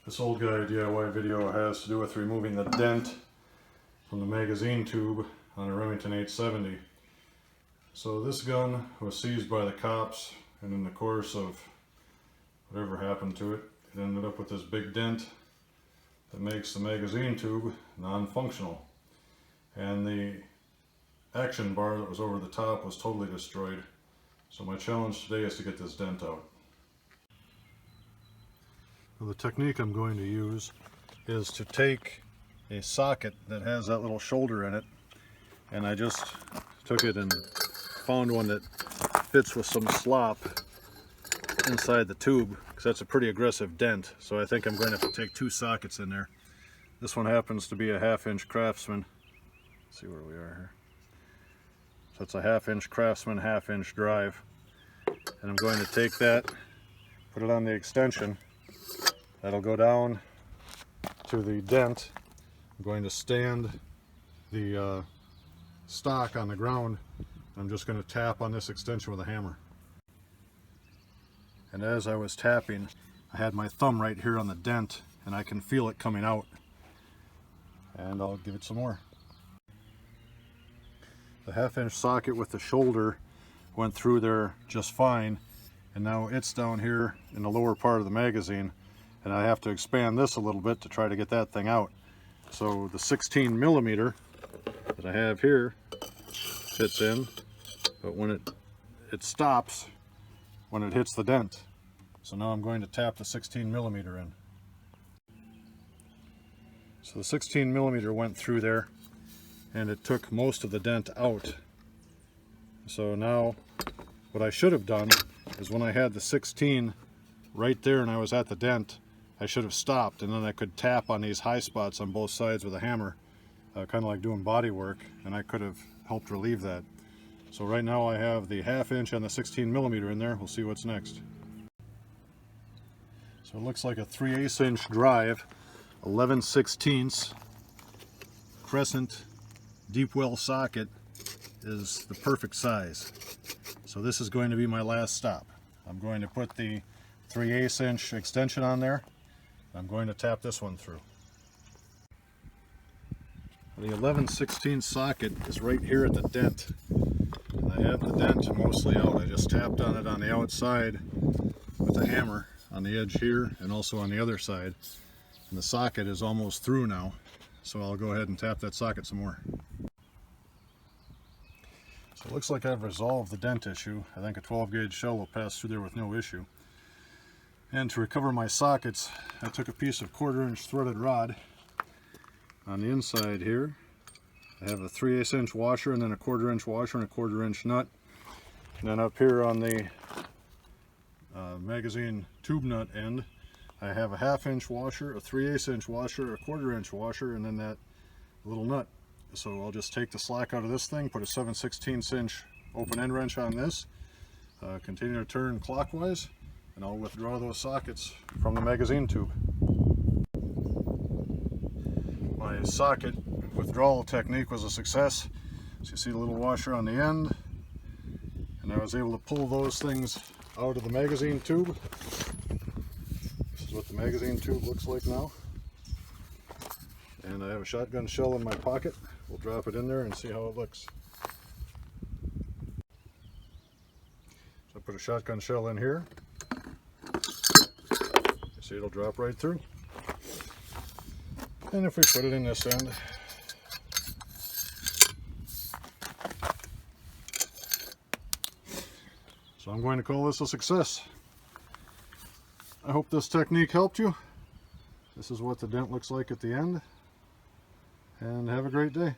This old guy DIY video has to do with removing the dent from the magazine tube on a Remington 870. So this gun was seized by the cops, and in the course of whatever happened to it, it ended up with this big dent that makes the magazine tube non-functional. And the action bar that was over the top was totally destroyed. So my challenge today is to get this dent out. Well, the technique I'm going to use is to take a socket that has that little shoulder in it, and I just took it and found one that fits with some slop inside the tube, because that's a pretty aggressive dent. So I think I'm going to have to take two sockets in there. This one happens to be a 1/2-inch Craftsman. Let's see where we are here. So it's a 1/2-inch Craftsman, 1/2-inch drive. And I'm going to take that, put it on the extension. That'll go down to the dent. I'm going to stand the stock on the ground. I'm just going to tap on this extension with a hammer. And as I was tapping, I had my thumb right here on the dent, and I can feel it coming out. And I'll give it some more. The 1/2-inch socket with the shoulder went through there just fine, and now it's down here in the lower part of the magazine, and I have to expand this a little bit to try to get that thing out. So the 16mm that I have here fits in, but when it stops when it hits the dent. So now I'm going to tap the 16mm in. So the 16mm went through there, and it took most of the dent out. So now what I should have done is, when I had the 16 right there and I was at the dent, I should have stopped, and then I could tap on these high spots on both sides with a hammer, kind of like doing body work, and I could have helped relieve that. So right now I have the 1/2-inch and the 16mm in there. We'll see what's next. So it looks like a 3/8-inch drive, 11/16 crescent deep well socket is the perfect size. So this is going to be my last stop. I'm going to put the 3/8-inch extension on there. I'm going to tap this one through. The 11/16 socket is right here at the dent. And I have the dent mostly out. I just tapped on it on the outside with a hammer on the edge here, and also on the other side. And the socket is almost through now. So I'll go ahead and tap that socket some more. So it looks like I've resolved the dent issue. I think a 12-gauge shell will pass through there with no issue. And to recover my sockets, I took a piece of 1/4-inch threaded rod. On the inside here, I have a 3/8-inch washer, and then a 1/4-inch washer and a 1/4-inch nut. And then up here on the magazine tube nut end, I have a 1/2-inch washer, a 3/8-inch washer, a 1/4-inch washer, and then that little nut. So I'll just take the slack out of this thing, put a 7/16" open end wrench on this, continue to turn clockwise, and I'll withdraw those sockets from the magazine tube. My socket withdrawal technique was a success. So you see the little washer on the end, and I was able to pull those things out of the magazine tube. This is what the magazine tube looks like now. And I have a shotgun shell in my pocket. We'll drop it in there and see how it looks. So I put a shotgun shell in here. You see it'll drop right through. And if we put it in this end, so I'm going to call this a success. I hope this technique helped you. This is what the dent looks like at the end. And have a great day.